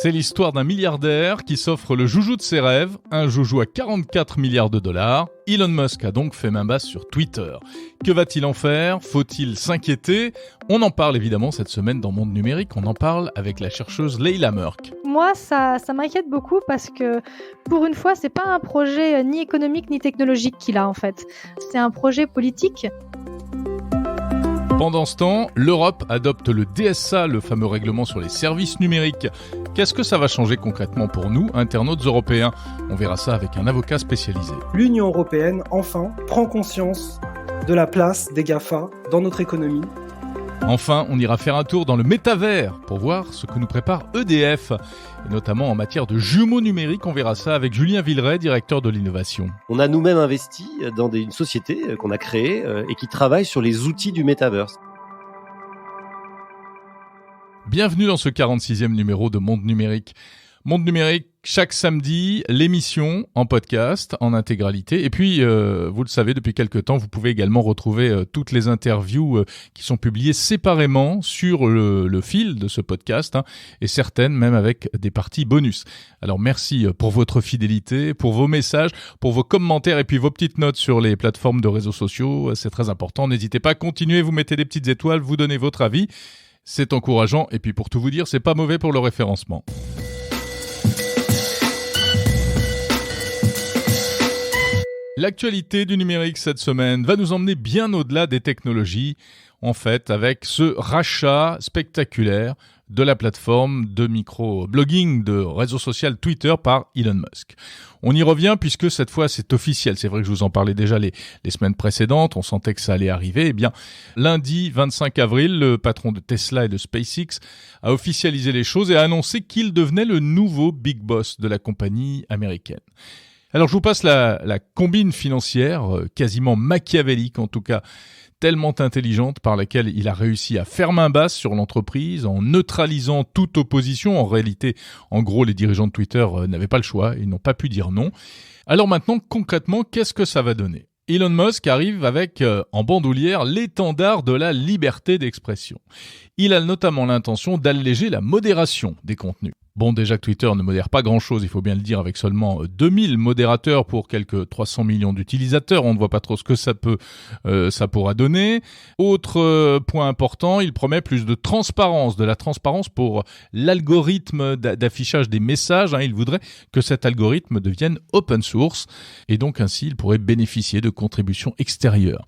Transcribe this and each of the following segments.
C'est l'histoire d'un milliardaire qui s'offre le joujou de ses rêves, un joujou à 44 milliards de dollars. Elon Musk a donc fait main basse sur Twitter. Que va-t-il en faire ? Faut-il s'inquiéter ? On en parle évidemment cette semaine dans Monde Numérique. On en parle avec la chercheuse Leila Merck. Moi, ça m'inquiète beaucoup parce que pour une fois, c'est pas un projet ni économique ni technologique qu'il a en fait. C'est un projet politique. Pendant ce temps, l'Europe adopte le DSA, le fameux règlement sur les services numériques. Qu'est-ce que ça va changer concrètement pour nous, internautes européens ? On verra ça avec un avocat spécialisé. L'Union européenne, enfin, prend conscience de la place des GAFA dans notre économie. Enfin, on ira faire un tour dans le métavers pour voir ce que nous prépare EDF. Et notamment en matière de jumeaux numériques, on verra ça avec Julien Villeray, directeur de l'innovation. On a nous-mêmes investi dans une société qu'on a créée et qui travaille sur les outils du Metaverse. Bienvenue dans ce 46e numéro de Monde Numérique. Monde Numérique, chaque samedi, l'émission en podcast, en intégralité. Et puis, vous le savez, depuis quelques temps, vous pouvez également retrouver toutes les interviews qui sont publiées séparément sur le fil de ce podcast, et certaines même avec des parties bonus. Alors, merci pour votre fidélité, pour vos messages, pour vos commentaires et puis vos petites notes sur les plateformes de réseaux sociaux. C'est très important. N'hésitez pas à continuer, vous mettez des petites étoiles, vous donnez votre avis. C'est encourageant. Et puis, pour tout vous dire, c'est pas mauvais pour le référencement. L'actualité du numérique cette semaine va nous emmener bien au-delà des technologies, en fait, avec ce rachat spectaculaire de la plateforme de micro-blogging de réseau social Twitter par Elon Musk. On y revient puisque cette fois c'est officiel. C'est vrai que je vous en parlais déjà les semaines précédentes, on sentait que ça allait arriver. Eh bien, lundi 25 avril, le patron de Tesla et de SpaceX a officialisé les choses et a annoncé qu'il devenait le nouveau big boss de la compagnie américaine. Alors je vous passe la combine financière, quasiment machiavélique en tout cas, tellement intelligente par laquelle il a réussi à faire main basse sur l'entreprise en neutralisant toute opposition. En réalité, en gros, les dirigeants de Twitter n'avaient pas le choix, ils n'ont pas pu dire non. Alors maintenant, concrètement, qu'est-ce que ça va donner ? Elon Musk arrive avec, en bandoulière, l'étendard de la liberté d'expression. Il a notamment l'intention d'alléger la modération des contenus. Bon, déjà que Twitter ne modère pas grand-chose, il faut bien le dire, avec seulement 2000 modérateurs pour quelques 300 millions d'utilisateurs. On ne voit pas trop ce que ça pourra donner. Autre point important, il promet plus de transparence, de la transparence pour l'algorithme d'affichage des messages. Il voudrait que cet algorithme devienne open source et donc ainsi il pourrait bénéficier de contributions extérieures.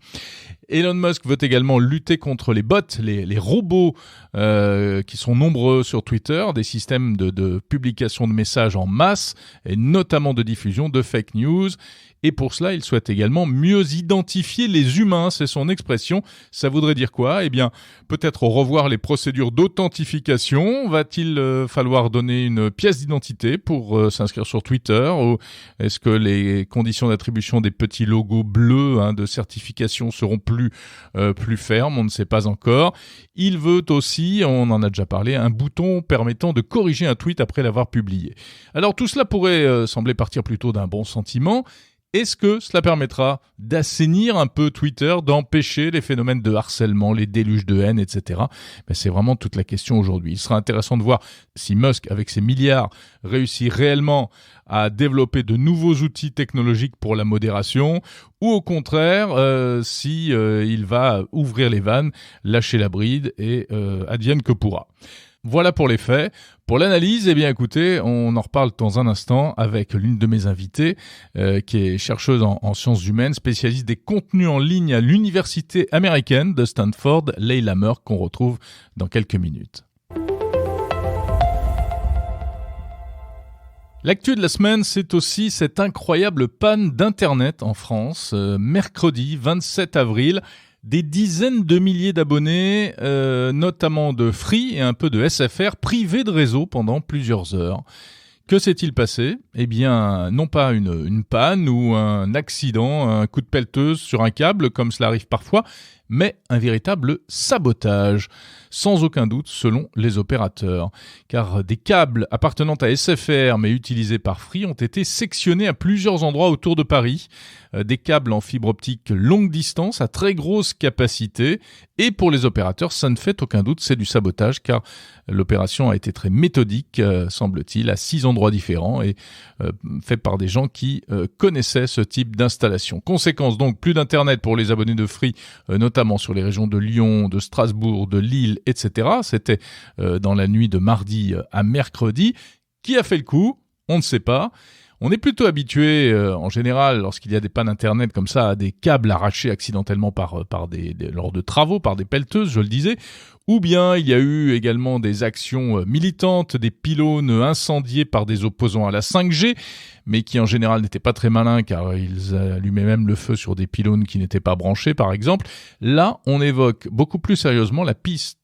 Elon Musk veut également lutter contre les bots, les robots qui sont nombreux sur Twitter, des systèmes de publication de messages en masse et notamment de diffusion de fake news. Et pour cela, il souhaite également mieux identifier les humains, c'est son expression. Ça voudrait dire quoi ? Eh bien, peut-être revoir les procédures d'authentification. Va-t-il falloir donner une pièce d'identité pour s'inscrire sur Twitter ? Ou est-ce que les conditions d'attribution des petits logos bleus de certification seront plus fermes ? On ne sait pas encore. Il veut aussi, on en a déjà parlé, un bouton permettant de corriger un tweet après l'avoir publié. Alors tout cela pourrait sembler partir plutôt d'un bon sentiment. Est-ce que cela permettra d'assainir un peu Twitter, d'empêcher les phénomènes de harcèlement, les déluges de haine, etc. C'est vraiment toute la question aujourd'hui. Il sera intéressant de voir si Musk, avec ses milliards, réussit réellement à développer de nouveaux outils technologiques pour la modération, ou au contraire, si il va ouvrir les vannes, lâcher la bride et advienne que pourra. Voilà pour les faits. Pour l'analyse, eh bien écoutez, on en reparle dans un instant avec l'une de mes invitées qui est chercheuse en sciences humaines, spécialiste des contenus en ligne à l'université américaine de Stanford, Leila Merck, qu'on retrouve dans quelques minutes. L'actu de la semaine, c'est aussi cette incroyable panne d'Internet en France. Mercredi 27 avril, des dizaines de milliers d'abonnés, notamment de Free et un peu de SFR, privés de réseau pendant plusieurs heures. Que s'est-il passé ? Eh bien, non pas une panne ou un accident, un coup de pelleteuse sur un câble, comme cela arrive parfois, mais un véritable sabotage, sans aucun doute selon les opérateurs. Car des câbles appartenant à SFR mais utilisés par Free ont été sectionnés à plusieurs endroits autour de Paris. Des câbles en fibre optique longue distance à très grosse capacité. Et pour les opérateurs, ça ne fait aucun doute, c'est du sabotage car l'opération a été très méthodique, semble-t-il, à 6 endroits différents et fait par des gens qui connaissaient ce type d'installation. Conséquence donc, plus d'internet pour les abonnés de Free, notamment sur les régions de Lyon, de Strasbourg, de Lille, etc. C'était dans la nuit de mardi à mercredi. Qui a fait le coup ? On ne sait pas. On est plutôt habitué, en général, lorsqu'il y a des pannes internet comme ça, à des câbles arrachés accidentellement lors de travaux, par des pelleteuses, je le disais. Ou bien il y a eu également des actions militantes, des pylônes incendiés par des opposants à la 5G, mais qui en général n'étaient pas très malins car ils allumaient même le feu sur des pylônes qui n'étaient pas branchés, par exemple. Là, on évoque beaucoup plus sérieusement la piste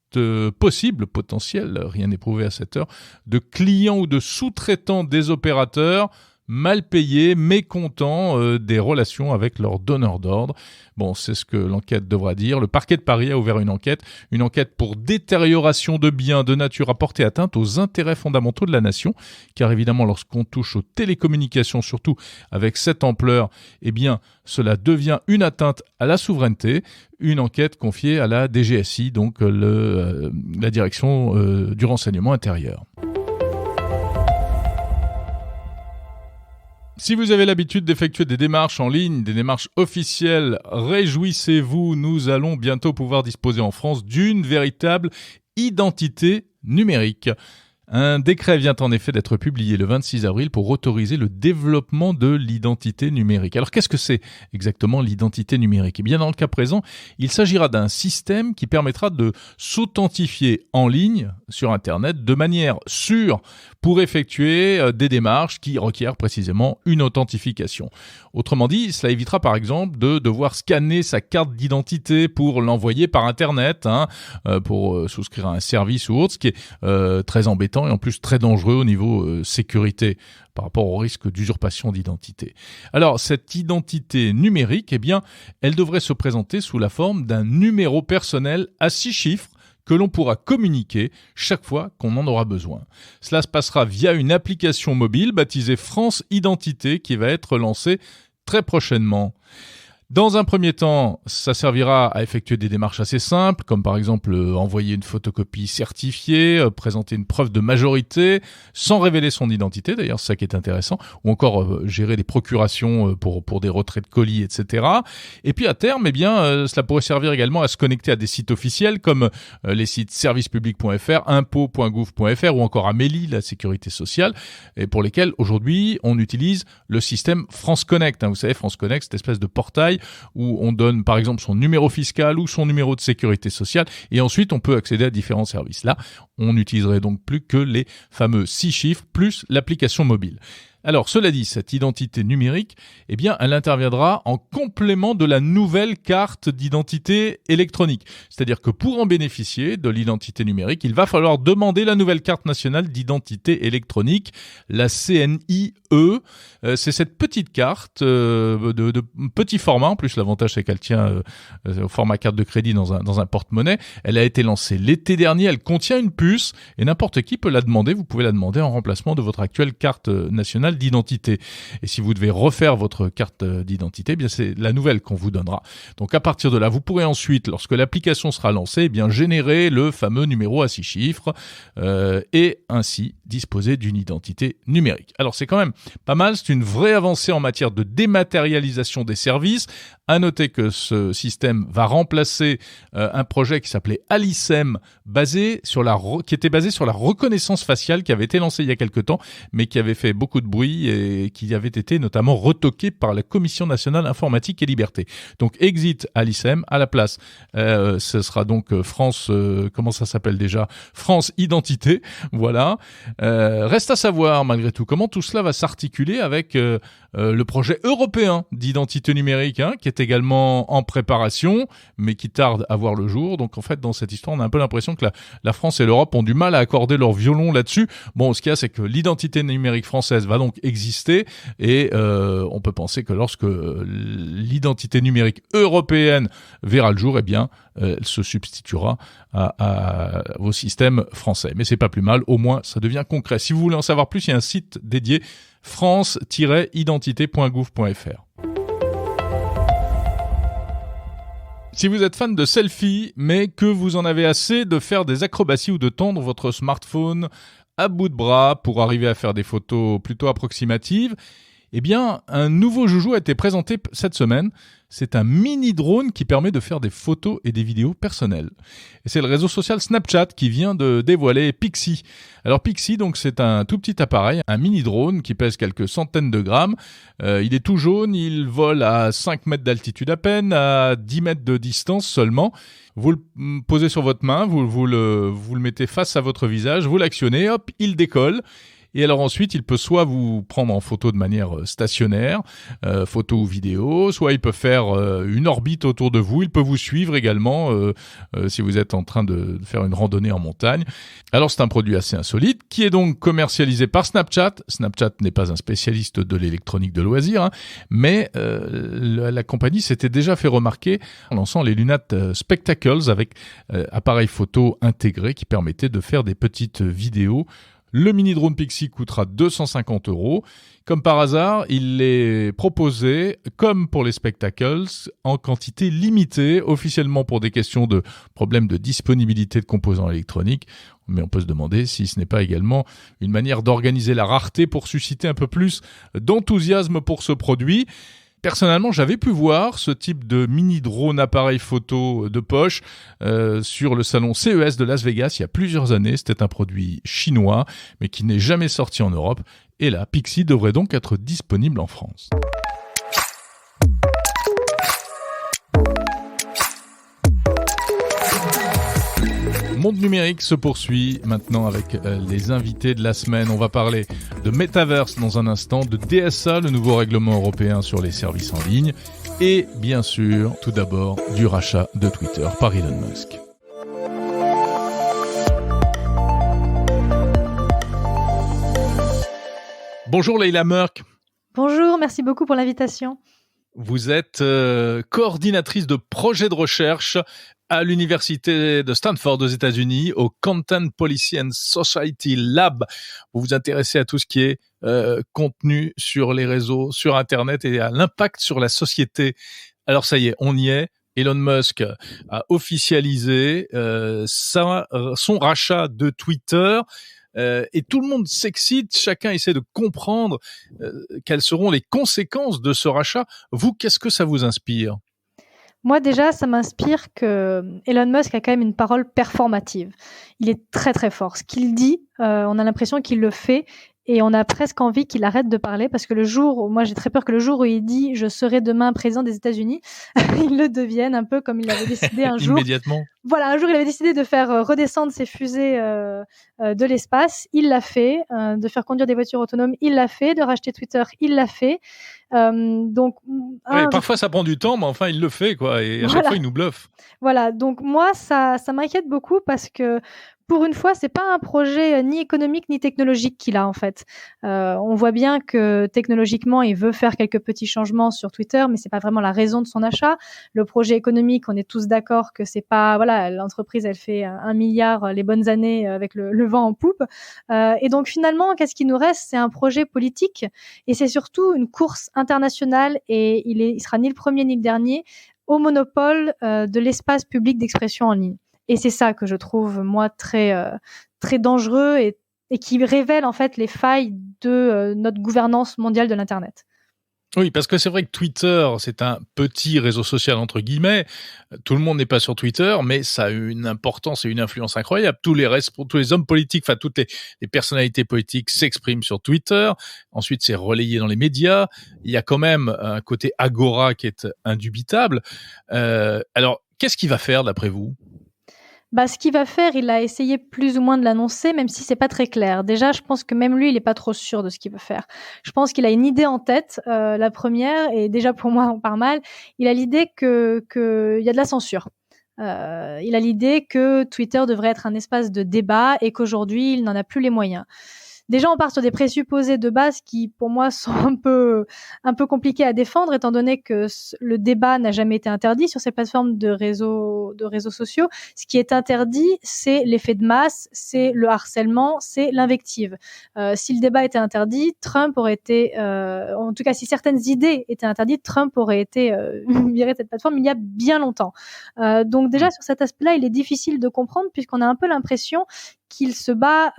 potentielle, rien n'est prouvé à cette heure, de clients ou de sous-traitants des opérateurs mal payés, mécontents des relations avec leurs donneurs d'ordre. Bon, c'est ce que l'enquête devra dire. Le parquet de Paris a ouvert une enquête pour détérioration de biens de nature à porter atteinte aux intérêts fondamentaux de la nation, car évidemment, lorsqu'on touche aux télécommunications, surtout avec cette ampleur, eh bien, cela devient une atteinte à la souveraineté. Une enquête confiée à la DGSI, donc la direction du renseignement intérieur. Si vous avez l'habitude d'effectuer des démarches en ligne, des démarches officielles, réjouissez-vous, nous allons bientôt pouvoir disposer en France d'une véritable identité numérique. Un décret vient en effet d'être publié le 26 avril pour autoriser le développement de l'identité numérique. Alors qu'est-ce que c'est exactement l'identité numérique ? Eh bien dans le cas présent, il s'agira d'un système qui permettra de s'authentifier en ligne sur Internet de manière sûre pour effectuer des démarches qui requièrent précisément une authentification. Autrement dit, cela évitera par exemple de devoir scanner sa carte d'identité pour l'envoyer par Internet, pour souscrire à un service ou autre, ce qui est très embêtant et en plus très dangereux au niveau sécurité par rapport au risque d'usurpation d'identité. Alors, cette identité numérique, eh bien, elle devrait se présenter sous la forme d'un numéro personnel à 6 chiffres que l'on pourra communiquer chaque fois qu'on en aura besoin. Cela se passera via une application mobile baptisée France Identité qui va être lancée très prochainement. Dans un premier temps, ça servira à effectuer des démarches assez simples, comme par exemple envoyer une photocopie certifiée, présenter une preuve de majorité, sans révéler son identité, d'ailleurs c'est ça qui est intéressant, ou encore gérer des procurations pour des retraits de colis, etc. Et puis à terme, eh bien, cela pourrait servir également à se connecter à des sites officiels comme les sites servicepublic.fr, impôts.gouv.fr ou encore Amélie, la sécurité sociale, et pour lesquels aujourd'hui on utilise le système France Connect. Vous savez, France Connect, cette espèce de portail où on donne par exemple son numéro fiscal ou son numéro de sécurité sociale et ensuite on peut accéder à différents services. Là, on n'utiliserait donc plus que les fameux 6 chiffres plus l'application mobile. Alors, cela dit, cette identité numérique, eh bien, elle interviendra en complément de la nouvelle carte d'identité électronique. C'est-à-dire que pour en bénéficier de l'identité numérique, il va falloir demander la nouvelle carte nationale d'identité électronique, la CNIE. C'est cette petite carte de petit format. En plus, l'avantage, c'est qu'elle tient au format carte de crédit dans un porte-monnaie. Elle a été lancée l'été dernier. Elle contient une puce et n'importe qui peut la demander. Vous pouvez la demander en remplacement de votre actuelle carte nationale d'identité. Et si vous devez refaire votre carte d'identité, eh bien c'est la nouvelle qu'on vous donnera. Donc à partir de là, vous pourrez ensuite, lorsque l'application sera lancée, eh bien générer le fameux numéro à 6 chiffres et ainsi disposer d'une identité numérique. Alors c'est quand même pas mal, c'est une vraie avancée en matière de dématérialisation des services. À noter que ce système va remplacer un projet qui s'appelait Alicem, qui était basé sur la reconnaissance faciale, qui avait été lancé il y a quelque temps, mais qui avait fait beaucoup de bruit et qui avait été notamment retoqué par la Commission nationale informatique et liberté. Donc exit Alicem, à la place ce sera donc France, comment ça s'appelle déjà ? France Identité, voilà. Reste à savoir malgré tout comment tout cela va s'articuler avec le projet européen d'identité numérique, qui est également en préparation, mais qui tarde à voir le jour. Donc en fait, dans cette histoire, on a un peu l'impression que la France et l'Europe ont du mal à accorder leur violon là-dessus. Bon, ce qu'il y a, c'est que l'identité numérique française va donc exister, et on peut penser que lorsque l'identité numérique européenne verra le jour, eh bien, elle se substituera à vos systèmes français. Mais c'est pas plus mal, au moins ça devient concret. Si vous voulez en savoir plus, il y a un site dédié, france-identité.gouv.fr. Si vous êtes fan de selfies, mais que vous en avez assez de faire des acrobaties ou de tendre votre smartphone à bout de bras pour arriver à faire des photos plutôt approximatives, eh bien, un nouveau joujou a été présenté cette semaine. C'est un mini-drone qui permet de faire des photos et des vidéos personnelles. Et c'est le réseau social Snapchat qui vient de dévoiler Pixie. Alors Pixie, donc, c'est un tout petit appareil, un mini-drone qui pèse quelques centaines de grammes. Il est tout jaune, il vole à 5 mètres d'altitude à peine, à 10 mètres de distance seulement. Vous le posez sur votre main, vous le mettez face à votre visage, vous l'actionnez, hop, il décolle. Et alors ensuite, il peut soit vous prendre en photo de manière stationnaire, photo ou vidéo, soit il peut faire une orbite autour de vous, il peut vous suivre également si vous êtes en train de faire une randonnée en montagne. Alors c'est un produit assez insolite qui est donc commercialisé par Snapchat. Snapchat n'est pas un spécialiste de l'électronique de loisirs, mais la compagnie s'était déjà fait remarquer en lançant les lunettes Spectacles avec appareil photo intégré qui permettait de faire des petites vidéos. Le mini-drone Pixie coûtera 250 €. Comme par hasard, il est proposé, comme pour les Spectacles, en quantité limitée, officiellement pour des questions de problèmes de disponibilité de composants électroniques. Mais on peut se demander si ce n'est pas également une manière d'organiser la rareté pour susciter un peu plus d'enthousiasme pour ce produit. Personnellement, j'avais pu voir ce type de mini-drone appareil photo de poche sur le salon CES de Las Vegas il y a plusieurs années. C'était un produit chinois, mais qui n'est jamais sorti en Europe. Et là, Pixie devrait donc être disponible en France. Monde numérique se poursuit maintenant avec les invités de la semaine. On va parler de Metaverse dans un instant, de DSA, le nouveau règlement européen sur les services en ligne, et bien sûr, tout d'abord, du rachat de Twitter par Elon Musk. Bonjour Leila Merck. Bonjour, merci beaucoup pour l'invitation. Vous êtes coordinatrice de projet de recherche à l'université de Stanford aux États-Unis, au Content Policy and Society Lab. Vous vous intéressez à tout ce qui est contenu sur les réseaux, sur Internet et à l'impact sur la société. Alors ça y est, on y est. Elon Musk a officialisé son rachat de Twitter. Et tout le monde s'excite, chacun essaie de comprendre quelles seront les conséquences de ce rachat. Vous, qu'est-ce que ça vous inspire ? Moi, déjà, ça m'inspire que Elon Musk a quand même une parole performative. Il est très, très fort. Ce qu'il dit, on a l'impression qu'il le fait. Et on a presque envie qu'il arrête de parler parce que moi j'ai très peur que le jour où il dit « je serai demain président des États-Unis », il le devienne un peu comme il avait décidé un jour. Immédiatement. Voilà, un jour il avait décidé de faire redescendre ses fusées de l'espace, il l'a fait, de faire conduire des voitures autonomes, il l'a fait, de racheter Twitter, il l'a fait. Parfois ça prend du temps, mais enfin il le fait, quoi, et à chaque fois il nous bluffe. Voilà, donc moi ça m'inquiète beaucoup parce que pour une fois, c'est pas un projet ni économique ni technologique qu'il a en fait. On voit bien que technologiquement, il veut faire quelques petits changements sur Twitter, mais c'est pas vraiment la raison de son achat. Le projet économique, on est tous d'accord que c'est pas, voilà, l'entreprise, elle fait 1 milliard les bonnes années avec le vent en poupe. Et donc finalement, qu'est-ce qui nous reste ? C'est un projet politique et c'est surtout une course internationale et il sera ni le premier ni le dernier au monopole de l'espace public d'expression en ligne. Et c'est ça que je trouve, moi, très, très dangereux et qui révèle, en fait, les failles de notre gouvernance mondiale de l'Internet. Oui, parce que c'est vrai que Twitter, c'est un petit réseau social, entre guillemets. Tout le monde n'est pas sur Twitter, mais ça a une importance et une influence incroyable. Tous les hommes politiques, enfin, toutes les personnalités politiques s'expriment sur Twitter. Ensuite, c'est relayé dans les médias. Il y a quand même un côté agora qui est indubitable. Alors, qu'est-ce qu'il va faire, d'après vous ? Bah, ce qu'il va faire, il a essayé plus ou moins de l'annoncer, même si c'est pas très clair. Déjà, je pense que même lui, il est pas trop sûr de ce qu'il veut faire. Je pense qu'il a une idée en tête. La première, et déjà pour moi, on part mal. Il a l'idée que il y a de la censure. Il a l'idée que Twitter devrait être un espace de débat et qu'aujourd'hui, il n'en a plus les moyens. Déjà, on part sur des présupposés de base qui, pour moi, sont un peu compliqués à défendre, étant donné que le débat n'a jamais été interdit sur ces plateformes de réseaux sociaux. Ce qui est interdit, c'est l'effet de masse, c'est le harcèlement, c'est l'invective. Si le débat était interdit, Trump aurait été, en tout cas, si certaines idées étaient interdites, Trump aurait été viré de cette plateforme il y a bien longtemps. Donc déjà, sur cet aspect-là, il est difficile de comprendre puisqu'on a un peu l'impression qu'il se bat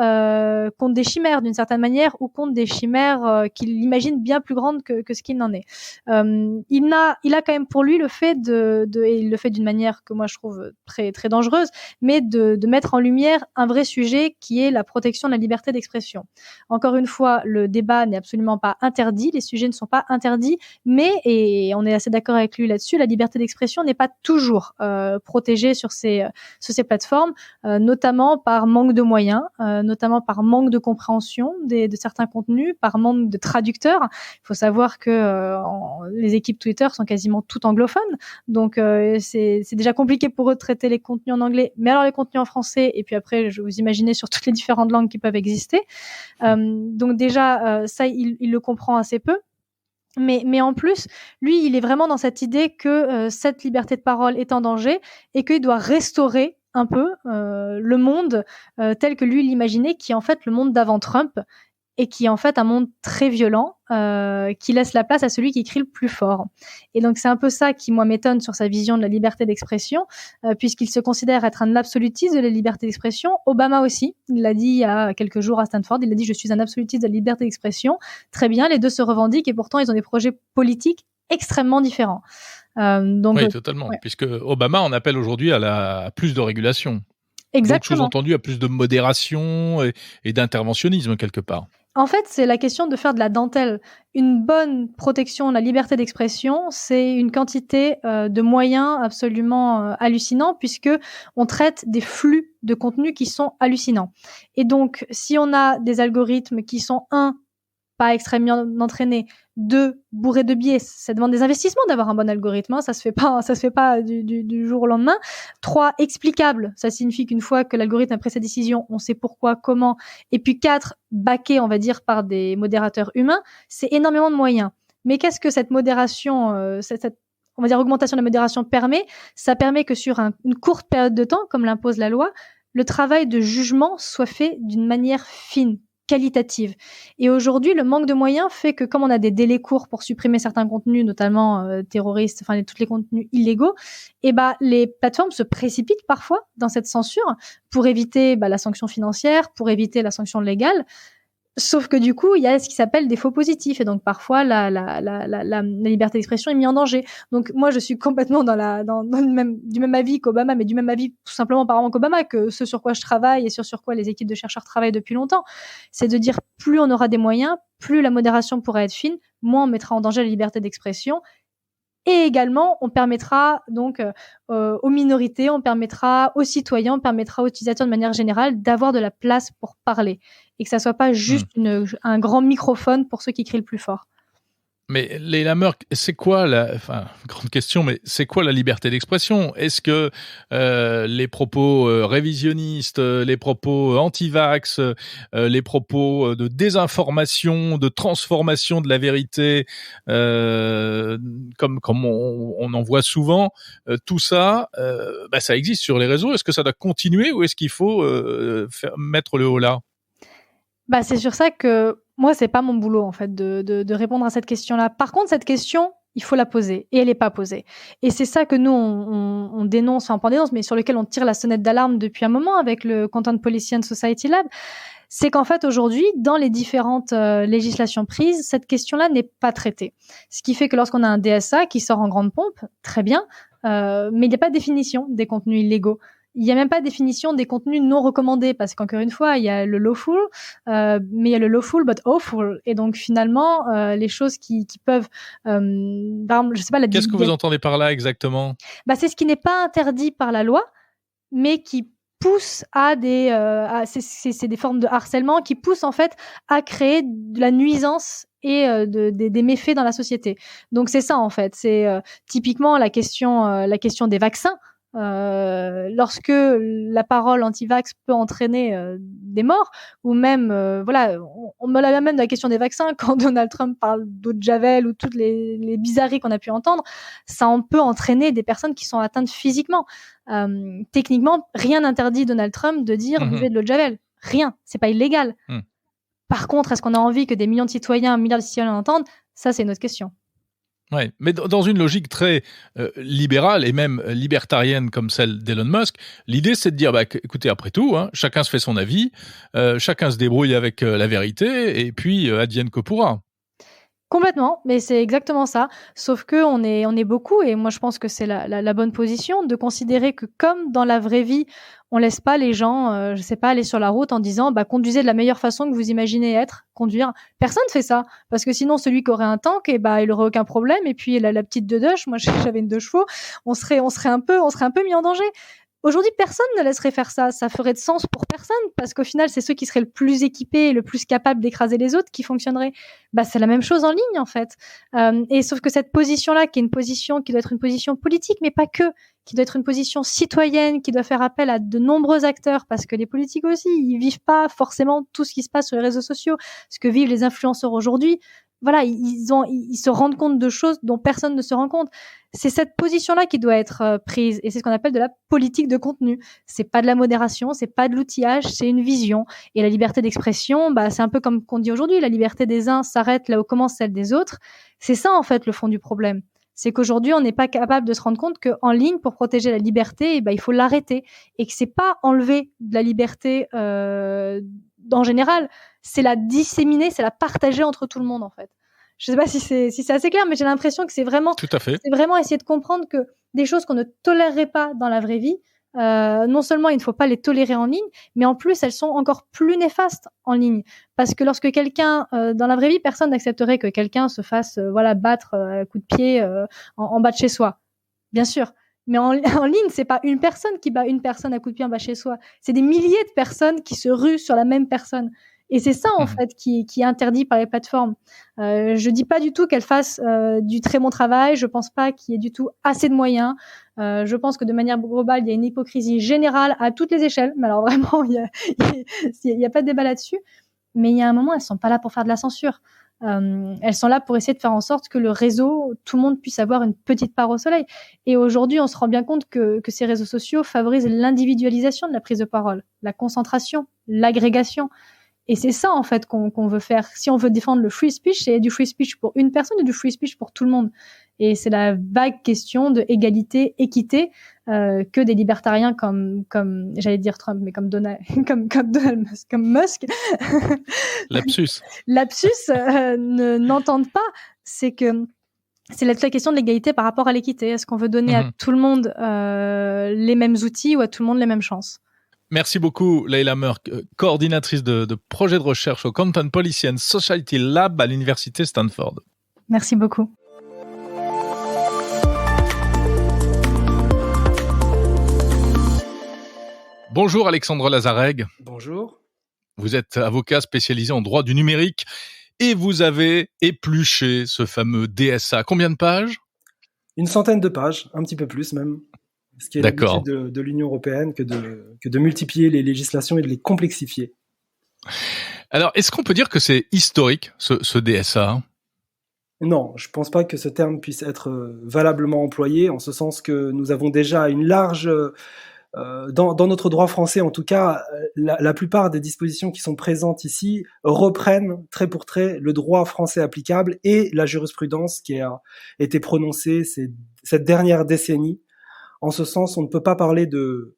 contre des chimères d'une certaine manière ou contre des chimères qu'il imagine bien plus grandes que ce qu'il n'en est. Il a quand même pour lui le fait et il le fait d'une manière que moi je trouve très très dangereuse, mais de mettre en lumière un vrai sujet qui est la protection de la liberté d'expression. Encore une fois, le débat n'est absolument pas interdit, les sujets ne sont pas interdits, mais, et on est assez d'accord avec lui là-dessus, la liberté d'expression n'est pas toujours protégée sur ces plateformes, notamment par manque de moyens, notamment par manque de compréhension de certains contenus, par manque de traducteurs. Il faut savoir que les équipes Twitter sont quasiment toutes anglophones, donc c'est déjà compliqué pour eux de traiter les contenus en anglais, mais alors les contenus en français, et puis après, je vous imaginez sur toutes les différentes langues qui peuvent exister. Donc déjà, ça, il le comprend assez peu. Mais en plus, lui, il est vraiment dans cette idée que cette liberté de parole est en danger et qu'il doit restaurer un peu le monde tel que lui l'imaginait, qui est en fait le monde d'avant Trump et qui est en fait un monde très violent qui laisse la place à celui qui crie le plus fort. Et donc c'est un peu ça qui, moi, m'étonne sur sa vision de la liberté d'expression, puisqu'il se considère être un absolutiste de la liberté d'expression. Obama aussi, il l'a dit il y a quelques jours à Stanford, il a dit « Je suis un absolutiste de la liberté d'expression ». Très bien, les deux se revendiquent et pourtant ils ont des projets politiques extrêmement différents. Donc, oui, totalement, ouais. Puisque Obama en appelle aujourd'hui à plus de régulation. Exactement. Donc, sous-entendu, à plus de modération et d'interventionnisme quelque part. En fait, c'est la question de faire de la dentelle. Une bonne protection de la liberté d'expression, c'est une quantité de moyens absolument hallucinants, puisque on traite des flux de contenu qui sont hallucinants. Et donc, si on a des algorithmes qui sont, pas extrêmement entraînés, 2, bourrés de biais, ça demande des investissements d'avoir un bon algorithme, hein, ça se fait pas du jour au lendemain. 3, explicable, ça signifie qu'une fois que l'algorithme a pris sa décision, on sait pourquoi, comment. Et puis 4, backé, on va dire, par des modérateurs humains, c'est énormément de moyens. Mais qu'est-ce que cette modération, cette on va dire augmentation de la modération permet? Ça permet que sur une courte période de temps, comme l'impose la loi, le travail de jugement soit fait d'une manière fine, qualitative. Et aujourd'hui, le manque de moyens fait que, comme on a des délais courts pour supprimer certains contenus, notamment terroristes, enfin tous les contenus illégaux, et les plateformes se précipitent parfois dans cette censure pour éviter la sanction financière, pour éviter la sanction légale. Sauf que du coup, il y a ce qui s'appelle des faux positifs, et donc parfois la liberté d'expression est mise en danger. Donc moi, je suis complètement du même avis qu'Obama, mais du même avis tout simplement apparemment qu'Obama, que ce sur quoi je travaille et sur quoi les équipes de chercheurs travaillent depuis longtemps, c'est de dire plus on aura des moyens, plus la modération pourra être fine, moins on mettra en danger la liberté d'expression. Et également, on permettra donc aux minorités, on permettra aux citoyens, on permettra aux utilisateurs de manière générale d'avoir de la place pour parler et que ça soit pas juste un grand microphone pour ceux qui crient le plus fort. Mais Leila Merck, c'est quoi grande question, mais c'est quoi la liberté d'expression? Est-ce que les propos révisionnistes, les propos anti-vax, les propos de désinformation, de transformation de la vérité, comme on en voit souvent, tout ça, ça existe sur les réseaux. Est-ce que ça doit continuer ou est-ce qu'il faut mettre le haut là? C'est sur ça que moi, c'est pas mon boulot, en fait, de répondre à cette question-là. Par contre, cette question, il faut la poser et elle est pas posée. Et c'est ça que nous, on dénonce, enfin, pas dénonce, mais sur lequel on tire la sonnette d'alarme depuis un moment avec le Content Policy and Society Lab. C'est qu'en fait, aujourd'hui, dans les différentes législations prises, cette question-là n'est pas traitée. Ce qui fait que lorsqu'on a un DSA qui sort en grande pompe, très bien, mais il n'y a pas de définition des contenus illégaux. Il n'y a même pas de définition des contenus non recommandés, parce qu'encore une fois, il y a le lawful, mais il y a le lawful but awful. Et donc finalement, les choses qui peuvent, par exemple, je sais pas, Qu'est-ce que vous entendez par là exactement? C'est ce qui n'est pas interdit par la loi, mais qui poussent c'est des formes de harcèlement qui poussent en fait à créer de la nuisance et des méfaits dans la société. Donc c'est ça en fait, c'est typiquement la question des vaccins. Lorsque la parole anti-vax peut entraîner des morts, ou même, on me l'a même de la question des vaccins, quand Donald Trump parle d'eau de Javel ou toutes les bizarreries qu'on a pu entendre, ça en peut entraîner des personnes qui sont atteintes physiquement. Techniquement, rien n'interdit Donald Trump de dire buvez de l'eau de Javel. Rien, c'est pas illégal. Par contre, est-ce qu'on a envie que des millions de citoyens, un milliard de citoyens l'entendent? Ça, c'est une autre question. Ouais, mais dans une logique très libérale et même libertarienne comme celle d'Elon Musk, l'idée c'est de dire écoutez, après tout, chacun se fait son avis, chacun se débrouille avec la vérité et puis advienne que pourra. Complètement, mais c'est exactement ça. Sauf que on est beaucoup, et moi je pense que c'est la bonne position de considérer que comme dans la vraie vie, on laisse pas les gens, je sais pas, aller sur la route en disant conduisez de la meilleure façon que vous imaginez conduire. Personne fait ça, parce que sinon celui qui aurait un tank, il aurait aucun problème. Et puis la petite deux-deux, moi j'avais une 2 chevaux, on serait un peu mis en danger. Aujourd'hui, personne ne laisserait faire ça. Ça ferait de sens pour personne, parce qu'au final, c'est ceux qui seraient le plus équipés et le plus capables d'écraser les autres qui fonctionneraient. C'est la même chose en ligne, en fait. Et sauf que cette position-là, qui est une position qui doit être une position politique, mais pas que, qui doit être une position citoyenne, qui doit faire appel à de nombreux acteurs, parce que les politiques aussi, ils vivent pas forcément tout ce qui se passe sur les réseaux sociaux, ce que vivent les influenceurs aujourd'hui. Voilà, ils se rendent compte de choses dont personne ne se rend compte. C'est cette position-là qui doit être prise, et c'est ce qu'on appelle de la politique de contenu. C'est pas de la modération, c'est pas de l'outillage, c'est une vision. Et la liberté d'expression, c'est un peu comme qu'on dit aujourd'hui, la liberté des uns s'arrête là où commence celle des autres. C'est ça en fait le fond du problème. C'est qu'aujourd'hui, on n'est pas capable de se rendre compte qu'en ligne, pour protéger la liberté, il faut l'arrêter, et que c'est pas enlever de la liberté en général, c'est la disséminer, c'est la partager entre tout le monde en fait. Je sais pas si c'est assez clair, mais j'ai l'impression que c'est vraiment essayer de comprendre que des choses qu'on ne tolérerait pas dans la vraie vie, non seulement il ne faut pas les tolérer en ligne, mais en plus elles sont encore plus néfastes en ligne. Parce que lorsque quelqu'un, dans la vraie vie, personne n'accepterait que quelqu'un se fasse battre à coups de pied en bas de chez soi. Bien sûr. Mais en ligne, c'est pas une personne qui bat une personne à coups de pied en bas de chez soi. C'est des milliers de personnes qui se ruent sur la même personne. Et c'est ça, en fait, qui est interdit par les plateformes. Je dis pas du tout qu'elles fassent du très bon travail. Je pense pas qu'il y ait du tout assez de moyens. Je pense que de manière globale, il y a une hypocrisie générale à toutes les échelles. Mais alors vraiment, il y a pas de débat là-dessus. Mais il y a un moment, elles sont pas là pour faire de la censure. Elles sont là pour essayer de faire en sorte que le réseau, tout le monde puisse avoir une petite part au soleil. Et aujourd'hui, on se rend bien compte que ces réseaux sociaux favorisent l'individualisation de la prise de parole, la concentration, l'agrégation. Et c'est ça, en fait, qu'on veut faire. Si on veut défendre le free speech, c'est du free speech pour une personne et du free speech pour tout le monde. Et c'est la vague question de égalité, équité, que des libertariens comme j'allais dire Trump, mais comme Donald Musk, comme Musk. Lapsus, n'entendent pas. C'est la question de l'égalité par rapport à l'équité. Est-ce qu'on veut donner à tout le monde les mêmes outils ou à tout le monde les mêmes chances? Merci beaucoup, Leila Merck, coordinatrice de projet de recherche au Content Policy and Society Lab à l'université Stanford. Merci beaucoup. Bonjour Alexandre Lazareg. Bonjour. Vous êtes avocat spécialisé en droit du numérique et vous avez épluché ce fameux DSA. Combien de pages ? Une centaine de pages, un petit peu plus même. Ce qui est l'habitude de l'Union européenne que de multiplier les législations et de les complexifier. Alors, est-ce qu'on peut dire que c'est historique, ce DSA ? Non, je ne pense pas que ce terme puisse être valablement employé, en ce sens que nous avons déjà une large... dans notre droit français, en tout cas, la plupart des dispositions qui sont présentes ici reprennent trait pour trait le droit français applicable et la jurisprudence qui a été prononcée cette dernière décennie. En ce sens, on ne peut pas parler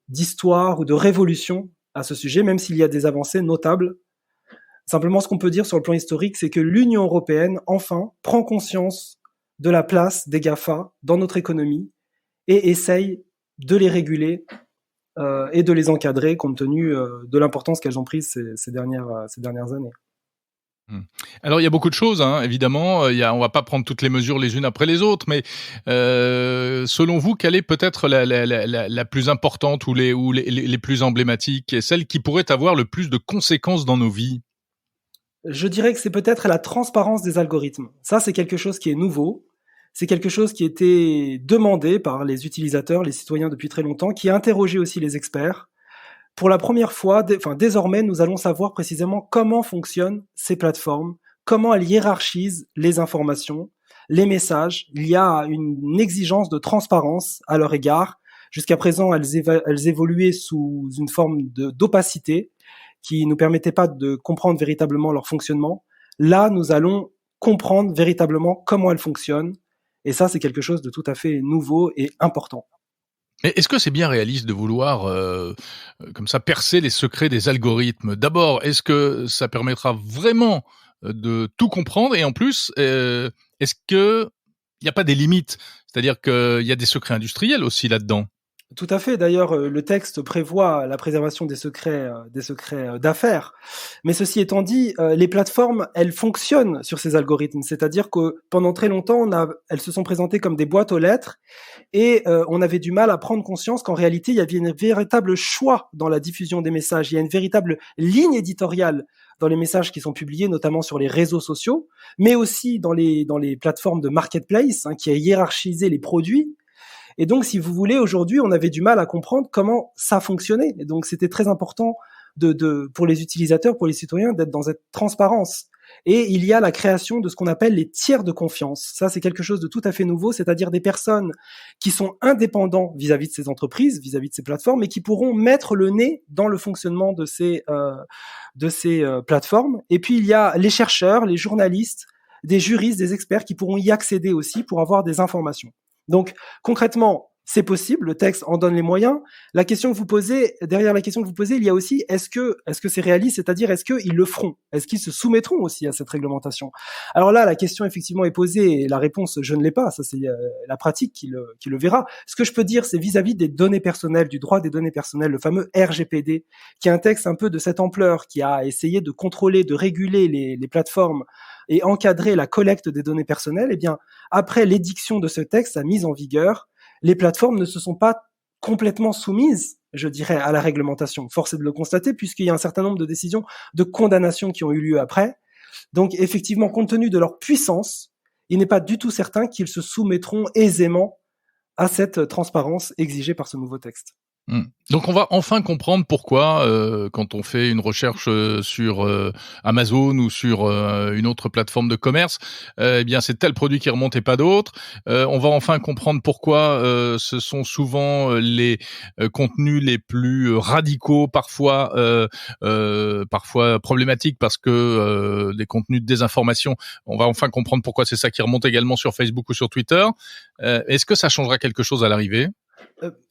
d'histoire ou de révolution à ce sujet, même s'il y a des avancées notables. Simplement, ce qu'on peut dire sur le plan historique, c'est que l'Union européenne, enfin, prend conscience de la place des GAFA dans notre économie et essaye de les réguler et de les encadrer compte tenu de l'importance qu'elles ont prise ces dernières années. Mmh. Alors il y a beaucoup de choses, hein, évidemment. On va pas prendre toutes les mesures les unes après les autres, mais selon vous, quelle est peut-être la plus importante ou les plus emblématiques et celle qui pourrait avoir le plus de conséquences dans nos vies? Je dirais que c'est peut-être la transparence des algorithmes. Ça, c'est quelque chose qui est nouveau. C'est quelque chose qui était demandé par les utilisateurs, les citoyens depuis très longtemps, qui a interrogé aussi les experts. Pour la première fois, désormais, nous allons savoir précisément comment fonctionnent ces plateformes, comment elles hiérarchisent les informations, les messages. Il y a une exigence de transparence à leur égard. Jusqu'à présent, elles évoluaient sous une forme d'opacité qui nous permettait pas de comprendre véritablement leur fonctionnement. Là, nous allons comprendre véritablement comment elles fonctionnent. Et ça, c'est quelque chose de tout à fait nouveau et important. Mais est-ce que c'est bien réaliste de vouloir, comme ça, percer les secrets des algorithmes? D'abord, est-ce que ça permettra vraiment de tout comprendre? Et en plus, est-ce que il n'y a pas des limites? C'est-à-dire qu'il y a des secrets industriels aussi là-dedans. Tout à fait. D'ailleurs, le texte prévoit la préservation des secrets d'affaires. Mais ceci étant dit, les plateformes, elles fonctionnent sur ces algorithmes. C'est-à-dire que pendant très longtemps, elles se sont présentées comme des boîtes aux lettres et on avait du mal à prendre conscience qu'en réalité, il y avait un véritable choix dans la diffusion des messages. Il y a une véritable ligne éditoriale dans les messages qui sont publiés, notamment sur les réseaux sociaux, mais aussi dans les plateformes de marketplace, qui a hiérarchisé les produits. Et donc, si vous voulez, aujourd'hui, on avait du mal à comprendre comment ça fonctionnait. Et donc, c'était très important pour les utilisateurs, pour les citoyens, d'être dans cette transparence. Et il y a la création de ce qu'on appelle les tiers de confiance. Ça, c'est quelque chose de tout à fait nouveau, c'est-à-dire des personnes qui sont indépendants vis-à-vis de ces entreprises, vis-à-vis de ces plateformes, et qui pourront mettre le nez dans le fonctionnement de ces plateformes. Et puis, il y a les chercheurs, les journalistes, des juristes, des experts qui pourront y accéder aussi pour avoir des informations. Donc, concrètement, c'est possible, le texte en donne les moyens. La question que vous posez, derrière la question que vous posez, il y a aussi, est-ce que c'est réaliste? C'est-à-dire, est-ce qu'ils le feront? Est-ce qu'ils se soumettront aussi à cette réglementation? Alors là, la question effectivement est posée et la réponse, je ne l'ai pas. Ça, c'est la pratique qui le verra. Ce que je peux dire, c'est vis-à-vis des données personnelles, du droit des données personnelles, le fameux RGPD, qui est un texte un peu de cette ampleur, qui a essayé de contrôler, de réguler les plateformes et encadrer la collecte des données personnelles. Eh bien, après l'édiction de ce texte, sa mise en vigueur, les plateformes ne se sont pas complètement soumises, je dirais, à la réglementation. Force est de le constater, puisqu'il y a un certain nombre de décisions de condamnation qui ont eu lieu après. Donc, effectivement, compte tenu de leur puissance, il n'est pas du tout certain qu'ils se soumettront aisément à cette transparence exigée par ce nouveau texte. Donc on va enfin comprendre pourquoi, quand on fait une recherche sur Amazon ou sur une autre plateforme de commerce, eh bien c'est tel produit qui remonte et pas d'autres. On va enfin comprendre pourquoi ce sont souvent les contenus les plus radicaux, parfois problématiques parce que des contenus de désinformation. On va enfin comprendre pourquoi c'est ça qui remonte également sur Facebook ou sur Twitter. Est-ce que ça changera quelque chose à l'arrivée?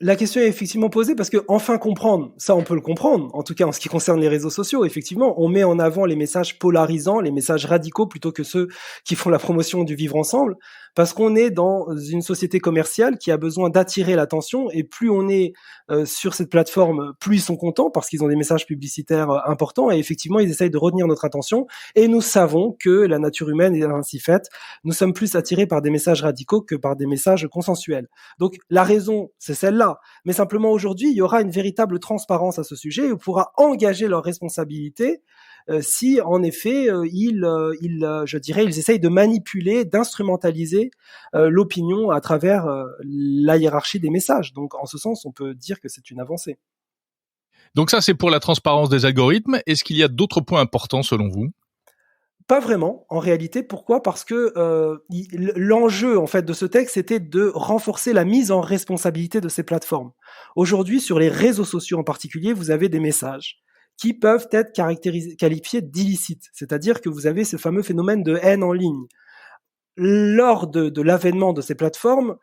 La question est effectivement posée parce que enfin comprendre, ça on peut le comprendre, en tout cas en ce qui concerne les réseaux sociaux, effectivement, on met en avant les messages polarisants, les messages radicaux plutôt que ceux qui font la promotion du vivre ensemble, parce qu'on est dans une société commerciale qui a besoin d'attirer l'attention et plus on est sur cette plateforme, plus ils sont contents parce qu'ils ont des messages publicitaires importants et effectivement ils essayent de retenir notre attention et nous savons que la nature humaine est ainsi faite, nous sommes plus attirés par des messages radicaux que par des messages consensuels. Donc la raison, c'est celle-là. Mais simplement aujourd'hui, il y aura une véritable transparence à ce sujet et on pourra engager leurs responsabilités si en effet ils essayent de manipuler, d'instrumentaliser l'opinion à travers la hiérarchie des messages. Donc en ce sens, on peut dire que c'est une avancée. Donc ça, c'est pour la transparence des algorithmes. Est-ce qu'il y a d'autres points importants selon vous? Pas vraiment, en réalité. Pourquoi? Parce que l'enjeu en fait de ce texte, c'était de renforcer la mise en responsabilité de ces plateformes. Aujourd'hui, sur les réseaux sociaux en particulier, vous avez des messages qui peuvent être qualifiés d'illicites, c'est-à-dire que vous avez ce fameux phénomène de haine en ligne. Lors de l'avènement de ces plateformes,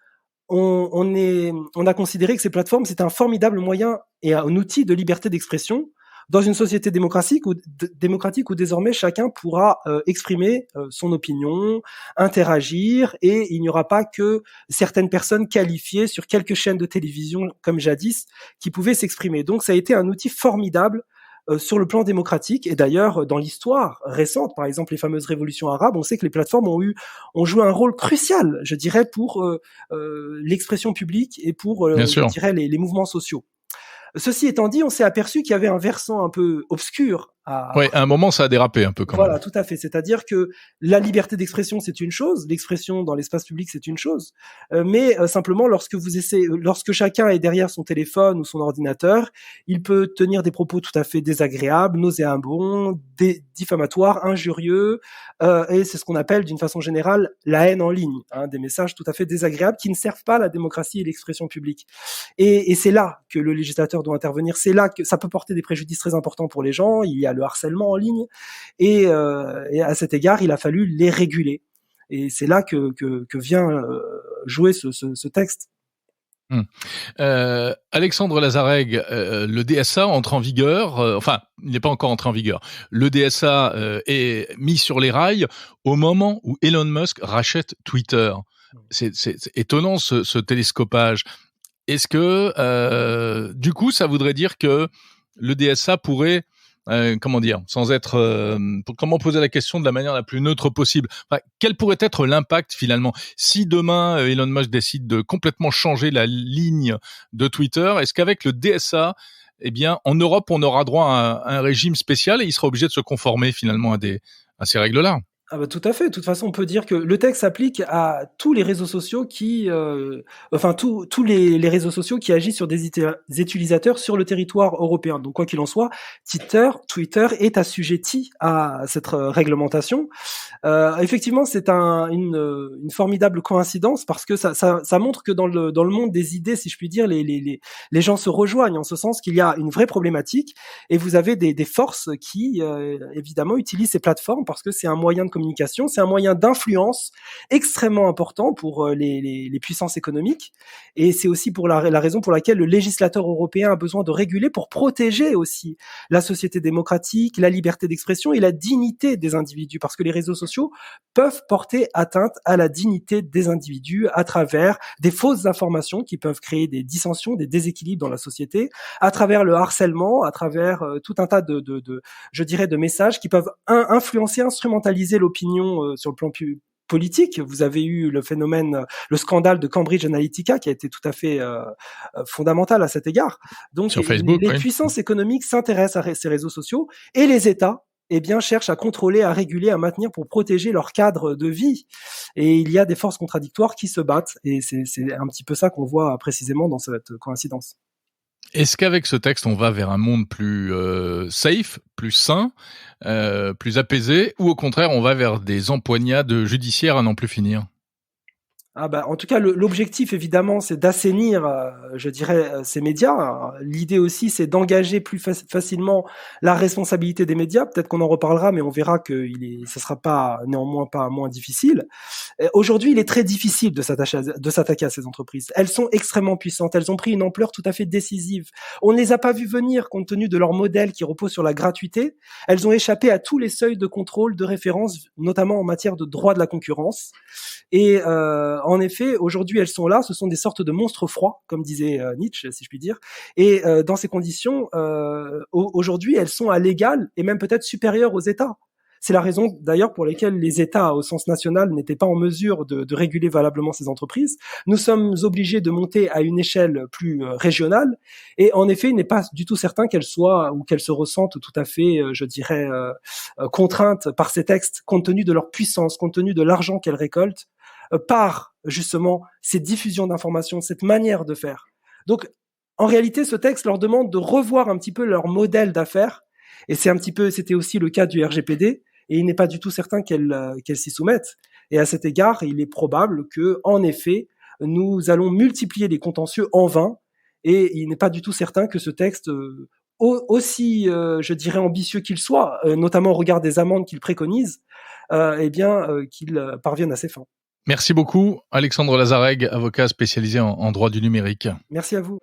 on a considéré que ces plateformes, c'était un formidable moyen et un outil de liberté d'expression dans une société démocratique où désormais chacun pourra exprimer son opinion, interagir, et il n'y aura pas que certaines personnes qualifiées sur quelques chaînes de télévision comme jadis qui pouvaient s'exprimer. Donc ça a été un outil formidable sur le plan démocratique. Et d'ailleurs, dans l'histoire récente, par exemple les fameuses révolutions arabes, on sait que les plateformes ont joué un rôle crucial, je dirais, pour l'expression publique et pour, je dirais, les mouvements sociaux. Ceci étant dit, on s'est aperçu qu'il y avait un versant un peu obscur. Ouais, à un moment, ça a dérapé un peu quand même. Voilà, tout à fait. C'est-à-dire que la liberté d'expression, c'est une chose, l'expression dans l'espace public, c'est une chose. Mais simplement, lorsque chacun est derrière son téléphone ou son ordinateur, il peut tenir des propos tout à fait désagréables, nauséabonds, diffamatoires, injurieux, et c'est ce qu'on appelle, d'une façon générale, la haine en ligne, hein, des messages tout à fait désagréables qui ne servent pas à la démocratie et l'expression publique. Et c'est là que le législateur doit intervenir. C'est là que ça peut porter des préjudices très importants pour les gens. Il y a le harcèlement en ligne, et à cet égard, il a fallu les réguler. Et c'est là que vient jouer ce texte. Alexandre Lazareg, le DSA entre en vigueur, enfin, il n'est pas encore entré en vigueur. Le DSA est mis sur les rails au moment où Elon Musk rachète Twitter. C'est étonnant ce télescopage. Est-ce que, du coup, ça voudrait dire que le DSA pourrait, comment dire, sans être, comment poser la question de la manière la plus neutre possible. Enfin, quel pourrait être l'impact finalement si demain Elon Musk décide de complètement changer la ligne de Twitter? Est-ce qu'avec le DSA, eh bien, en Europe, on aura droit à un régime spécial et il sera obligé de se conformer finalement à ces règles-là? Ah bah tout à fait. De toute façon, on peut dire que le texte s'applique à tous les réseaux sociaux tous les réseaux sociaux qui agissent sur des utilisateurs sur le territoire européen. Donc quoi qu'il en soit, Twitter est assujetti à cette réglementation. Effectivement, c'est une formidable coïncidence parce que ça montre que dans le monde des idées, si je puis dire, les gens se rejoignent en ce sens qu'il y a une vraie problématique et vous avez des forces qui évidemment utilisent ces plateformes parce que c'est un moyen de communication, c'est un moyen d'influence extrêmement important pour les puissances économiques, et c'est aussi pour la raison pour laquelle le législateur européen a besoin de réguler pour protéger aussi la société démocratique, la liberté d'expression et la dignité des individus, parce que les réseaux sociaux peuvent porter atteinte à la dignité des individus à travers des fausses informations qui peuvent créer des dissensions, des déséquilibres dans la société, à travers le harcèlement, à travers tout un tas je dirais, de messages qui peuvent influencer, instrumentaliser l'opinion sur le plan politique. Vous avez eu le scandale de Cambridge Analytica qui a été tout à fait fondamental à cet égard. Donc sur Facebook, les puissances économiques s'intéressent à ces réseaux sociaux et les États cherchent à contrôler, à réguler, à maintenir pour protéger leur cadre de vie. Et il y a des forces contradictoires qui se battent et c'est un petit peu ça qu'on voit précisément dans cette coïncidence. Est-ce qu'avec ce texte, on va vers un monde plus safe, plus sain, plus apaisé, ou au contraire, on va vers des empoignades judiciaires à n'en plus finir ? En tout cas, l'objectif, évidemment, c'est d'assainir, je dirais, ces médias. L'idée aussi, c'est d'engager plus facilement la responsabilité des médias. Peut-être qu'on en reparlera, mais on verra que ce sera pas, néanmoins, pas moins difficile. Aujourd'hui, il est très difficile de s'attaquer à ces entreprises. Elles sont extrêmement puissantes. Elles ont pris une ampleur tout à fait décisive. On ne les a pas vues venir compte tenu de leur modèle qui repose sur la gratuité. Elles ont échappé à tous les seuils de contrôle, de référence, notamment en matière de droit de la concurrence. Et en effet, aujourd'hui, elles sont là. Ce sont des sortes de monstres froids, comme disait Nietzsche, si je puis dire. Et dans ces conditions, aujourd'hui, elles sont à l'égal et même peut-être supérieures aux États. C'est la raison d'ailleurs pour laquelle les États, au sens national, n'étaient pas en mesure de réguler valablement ces entreprises. Nous sommes obligés de monter à une échelle plus régionale. Et en effet, il n'est pas du tout certain qu'elles soient ou qu'elles se ressentent tout à fait, je dirais, contraintes par ces textes, compte tenu de leur puissance, compte tenu de l'argent qu'elles récoltent, par justement ces diffusions d'informations, cette manière de faire. Donc, en réalité, ce texte leur demande de revoir un petit peu leur modèle d'affaires. Et c'était aussi le cas du RGPD. Et il n'est pas du tout certain qu'elles s'y soumettent. Et à cet égard, il est probable que, en effet, nous allons multiplier les contentieux en vain. Et il n'est pas du tout certain que ce texte, aussi, je dirais, ambitieux qu'il soit, notamment au regard des amendes qu'il préconise, qu'il parvienne à ses fins. Merci beaucoup, Alexandre Lazareg, avocat spécialisé en droit du numérique. Merci à vous.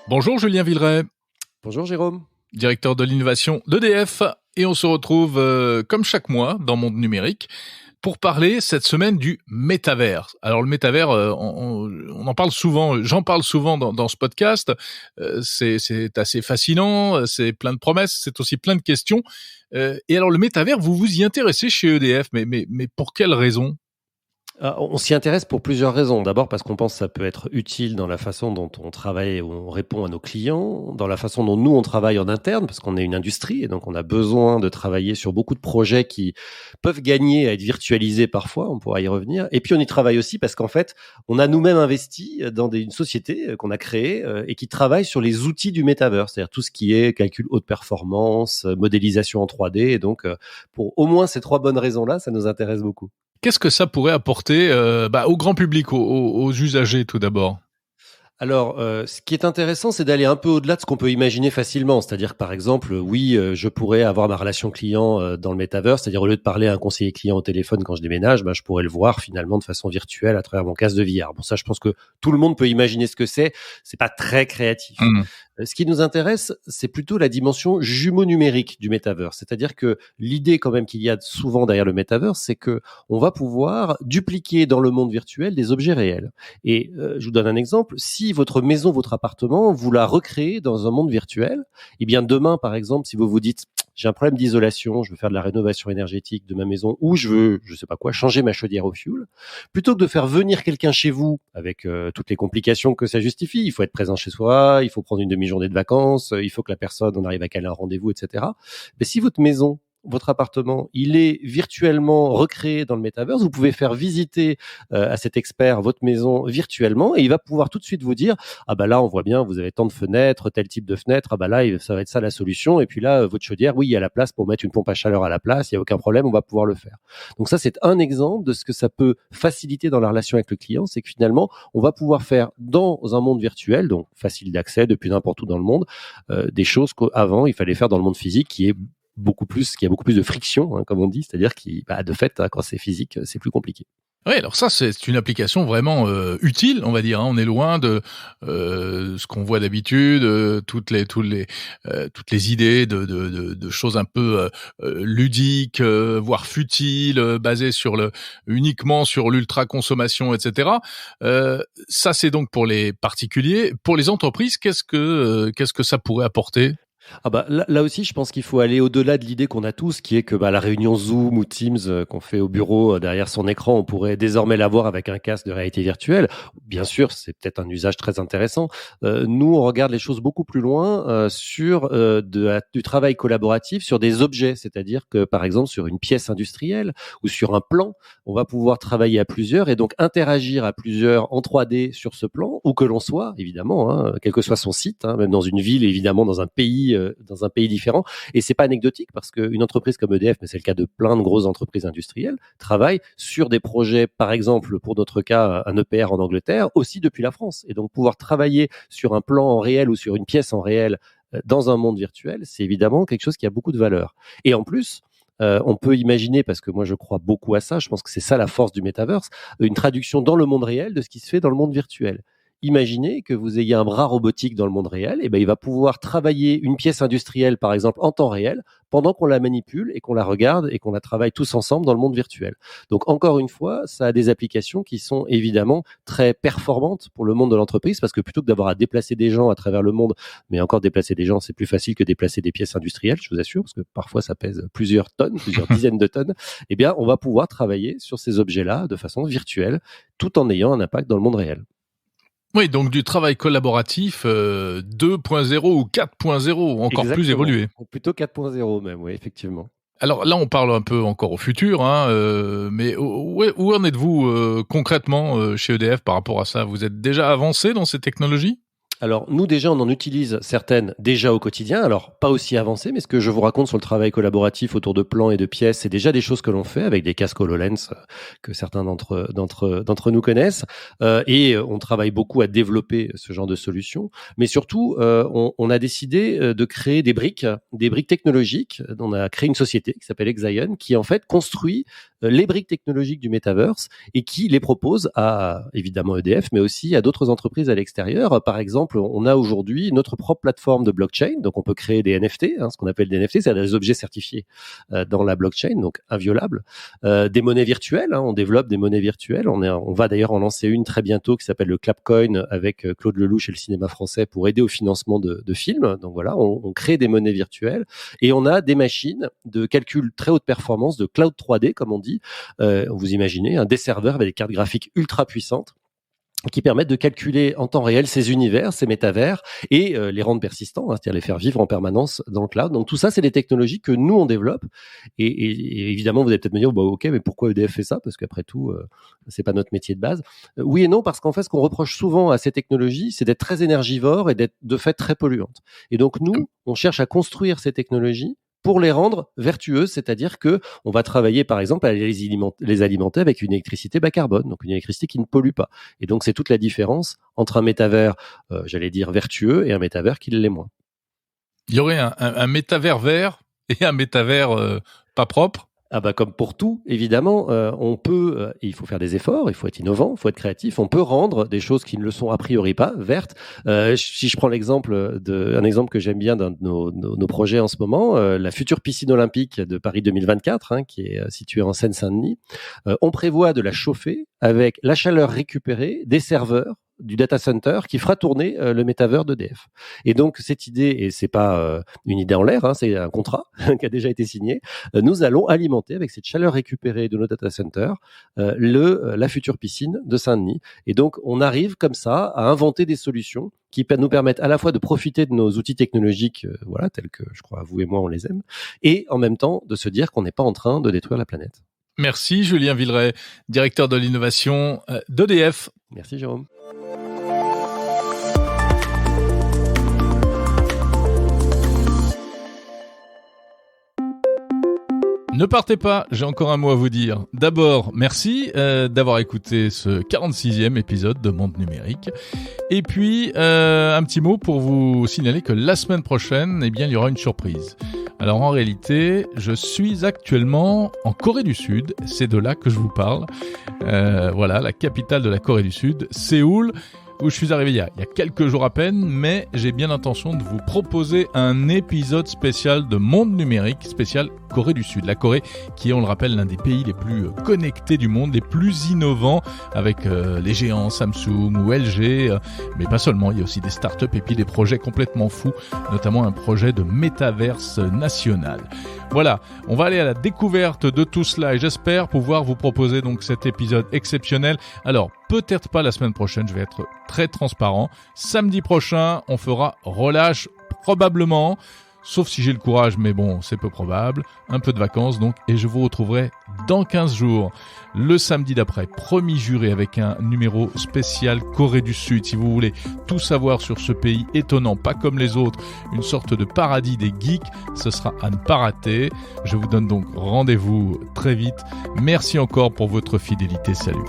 Bonjour Julien Villeray. Bonjour Jérôme. Directeur de l'innovation d'EDF. Et on se retrouve comme chaque mois dans Monde Numérique. pour parler cette semaine du métavers. Alors le métavers, on en parle souvent, j'en parle souvent dans ce podcast. C'est assez fascinant, c'est plein de promesses, c'est aussi plein de questions. Et alors le métavers, vous vous y intéressez chez EDF, mais pour quelle raison ? On s'y intéresse pour plusieurs raisons. D'abord parce qu'on pense que ça peut être utile dans la façon dont on travaille et où on répond à nos clients, dans la façon dont nous on travaille en interne, parce qu'on est une industrie et donc on a besoin de travailler sur beaucoup de projets qui peuvent gagner à être virtualisés parfois, on pourra y revenir. Et puis on y travaille aussi parce qu'en fait, on a nous-mêmes investi dans une société qu'on a créée et qui travaille sur les outils du métavers, c'est-à-dire tout ce qui est calcul haute performance, modélisation en 3D. Et donc pour au moins ces trois bonnes raisons-là, ça nous intéresse beaucoup. Qu'est-ce que ça pourrait apporter au grand public, aux usagers tout d'abord ? Alors, ce qui est intéressant, c'est d'aller un peu au-delà de ce qu'on peut imaginer facilement. C'est-à-dire que, par exemple, oui, je pourrais avoir ma relation client dans le Metaverse, c'est-à-dire au lieu de parler à un conseiller client au téléphone quand je déménage, je pourrais le voir finalement de façon virtuelle à travers mon casque de VR. Bon, ça, je pense que tout le monde peut imaginer ce que c'est. C'est pas très créatif. Ce qui nous intéresse, c'est plutôt la dimension jumeau numérique du Metaverse. C'est-à-dire que l'idée quand même qu'il y a souvent derrière le Metaverse, c'est que on va pouvoir dupliquer dans le monde virtuel des objets réels. Et je vous donne un exemple. Si votre maison, votre appartement, vous la recréez dans un monde virtuel, eh bien demain, par exemple, si vous vous dites j'ai un problème d'isolation, je veux faire de la rénovation énergétique de ma maison ou je veux, je sais pas quoi, changer ma chaudière au fioul, plutôt que de faire venir quelqu'un chez vous avec toutes les complications que ça justifie, il faut être présent chez soi, il faut prendre une demi-journée de vacances, il faut que la personne, on arrive à caler un rendez-vous, etc. Mais si votre maison, votre appartement, il est virtuellement recréé dans le Metaverse, vous pouvez faire visiter à cet expert votre maison virtuellement et il va pouvoir tout de suite vous dire ah bah là on voit bien vous avez tant de fenêtres, tel type de fenêtre, ah bah là ça va être ça la solution et puis là votre chaudière, oui il y a la place pour mettre une pompe à chaleur à la place, il y a aucun problème, on va pouvoir le faire. Donc ça c'est un exemple de ce que ça peut faciliter dans la relation avec le client, c'est que finalement on va pouvoir faire dans un monde virtuel, donc facile d'accès depuis n'importe où dans le monde, des choses qu'avant il fallait faire dans le monde physique qui a beaucoup plus de friction, comme on dit, c'est-à-dire de fait, quand c'est physique, c'est plus compliqué. Oui, alors ça, c'est une application vraiment utile, on va dire. On est loin de ce qu'on voit d'habitude, toutes les idées de choses un peu ludiques, voire futiles, basées uniquement sur l'ultra consommation, etc. Ça, c'est donc pour les particuliers. Pour les entreprises, qu'est-ce que ça pourrait apporter ? Là aussi, je pense qu'il faut aller au-delà de l'idée qu'on a tous, qui est que la réunion Zoom ou Teams qu'on fait au bureau derrière son écran, on pourrait désormais l'avoir avec un casque de réalité virtuelle. Bien sûr, c'est peut-être un usage très intéressant. Nous, on regarde les choses beaucoup plus loin sur du travail collaboratif sur des objets, c'est-à-dire que par exemple sur une pièce industrielle ou sur un plan, on va pouvoir travailler à plusieurs et donc interagir à plusieurs en 3D sur ce plan, où que l'on soit, évidemment, quel que soit son site, même dans une ville, évidemment, dans un pays différent. Et c'est pas anecdotique parce qu'une entreprise comme EDF, mais c'est le cas de plein de grosses entreprises industrielles, travaille sur des projets, par exemple, pour notre cas, un EPR en Angleterre, aussi depuis la France. Et donc, pouvoir travailler sur un plan en réel ou sur une pièce en réel dans un monde virtuel, c'est évidemment quelque chose qui a beaucoup de valeur. Et en plus, on peut imaginer, parce que moi je crois beaucoup à ça, je pense que c'est ça la force du Metaverse, une traduction dans le monde réel de ce qui se fait dans le monde virtuel. Imaginez que vous ayez un bras robotique dans le monde réel, et il va pouvoir travailler une pièce industrielle, par exemple, en temps réel, pendant qu'on la manipule et qu'on la regarde et qu'on la travaille tous ensemble dans le monde virtuel. Donc, encore une fois, ça a des applications qui sont évidemment très performantes pour le monde de l'entreprise, parce que plutôt que d'avoir à déplacer des gens à travers le monde, mais encore déplacer des gens, c'est plus facile que déplacer des pièces industrielles, je vous assure, parce que parfois ça pèse plusieurs tonnes, plusieurs dizaines de tonnes. Eh bien, on va pouvoir travailler sur ces objets-là de façon virtuelle, tout en ayant un impact dans le monde réel. Oui, donc du travail collaboratif 2.0 ou 4.0, encore Exactement. Plus évolué. Plutôt 4.0 même, oui, effectivement. Alors là, on parle un peu encore au futur, mais où en êtes-vous concrètement chez EDF par rapport à ça ? Vous êtes déjà avancé dans ces technologies ? Alors, nous, déjà, on en utilise certaines déjà au quotidien. Alors, pas aussi avancées, mais ce que je vous raconte sur le travail collaboratif autour de plans et de pièces, c'est déjà des choses que l'on fait avec des casques HoloLens que certains d'entre nous connaissent. Et on travaille beaucoup à développer ce genre de solutions. Mais surtout, on a décidé de créer des briques technologiques. On a créé une société qui s'appelle Exion, qui, en fait, construit les briques technologiques du metaverse et qui les propose à, évidemment, EDF, mais aussi à d'autres entreprises à l'extérieur. Par exemple, on a aujourd'hui notre propre plateforme de blockchain, donc on peut créer des NFT, ce qu'on appelle des NFT, c'est des objets certifiés dans la blockchain, donc inviolables. Des monnaies virtuelles, on développe des monnaies virtuelles. On va d'ailleurs en lancer une très bientôt qui s'appelle le Clapcoin avec Claude Lelouch et le cinéma français pour aider au financement de films. Donc voilà, on crée des monnaies virtuelles et on a des machines de calcul très haute performance, de cloud 3D comme on dit. Vous imaginez des serveurs avec des cartes graphiques ultra puissantes qui permettent de calculer en temps réel ces univers, ces métavers, et les rendre persistants, c'est-à-dire les faire vivre en permanence dans le cloud. Donc tout ça, c'est des technologies que nous, on développe. Et évidemment, vous allez peut-être me dire, ok, mais pourquoi EDF fait ça? Parce qu'après tout, c'est pas notre métier de base. Oui et non, parce qu'en fait, ce qu'on reproche souvent à ces technologies, c'est d'être très énergivores et d'être de fait très polluantes. Et donc nous, on cherche à construire ces technologies pour les rendre vertueuses, c'est-à-dire que on va travailler par exemple à les alimenter avec une électricité bas carbone, donc une électricité qui ne pollue pas. Et donc c'est toute la différence entre un métavers, j'allais dire vertueux, et un métavers qui l'est moins. Il y aurait un métavers vert et un métavers pas propre. Comme pour tout, évidemment, on peut, il faut faire des efforts, il faut être innovant, il faut être créatif, on peut rendre des choses qui ne le sont a priori pas vertes. Si je prends un exemple que j'aime bien d'un de nos projets en ce moment, la future piscine olympique de Paris 2024, qui est située en Seine-Saint-Denis, on prévoit de la chauffer avec la chaleur récupérée des serveurs du data center qui fera tourner le métavers d'EDF. Et donc cette idée, et c'est pas une idée en l'air, c'est un contrat qui a déjà été signé, nous allons alimenter avec cette chaleur récupérée de nos data centers la future piscine de Saint-Denis. Et donc on arrive comme ça à inventer des solutions qui nous permettent à la fois de profiter de nos outils technologiques, tels que je crois vous et moi on les aime, et en même temps de se dire qu'on n'est pas en train de détruire la planète. Merci Julien Villeray, directeur de l'innovation d'EDF. Merci Jérôme. Ne partez pas, j'ai encore un mot à vous dire. D'abord, merci d'avoir écouté ce 46e épisode de Monde Numérique. Et puis, un petit mot pour vous signaler que la semaine prochaine, il y aura une surprise. Alors en réalité, je suis actuellement en Corée du Sud, c'est de là que je vous parle. La capitale de la Corée du Sud, Séoul, où je suis arrivé il y a quelques jours à peine, mais j'ai bien l'intention de vous proposer un épisode spécial de Monde Numérique, spécial Corée du Sud. La Corée qui est, on le rappelle, l'un des pays les plus connectés du monde, les plus innovants, avec les géants Samsung ou LG, mais pas seulement, il y a aussi des startups et puis des projets complètement fous, notamment un projet de métaverse national. Voilà, on va aller à la découverte de tout cela et j'espère pouvoir vous proposer donc cet épisode exceptionnel. Alors, peut-être pas la semaine prochaine, je vais être très transparent. Samedi prochain, on fera relâche probablement, sauf si j'ai le courage, mais bon, c'est peu probable. Un peu de vacances donc, et je vous retrouverai dans 15 jours, le samedi d'après, promis juré, avec un numéro spécial Corée du Sud. Si vous voulez tout savoir sur ce pays étonnant, pas comme les autres, une sorte de paradis des geeks, ce sera à ne pas rater. Je vous donne donc rendez-vous très vite. Merci encore pour votre fidélité. Salut.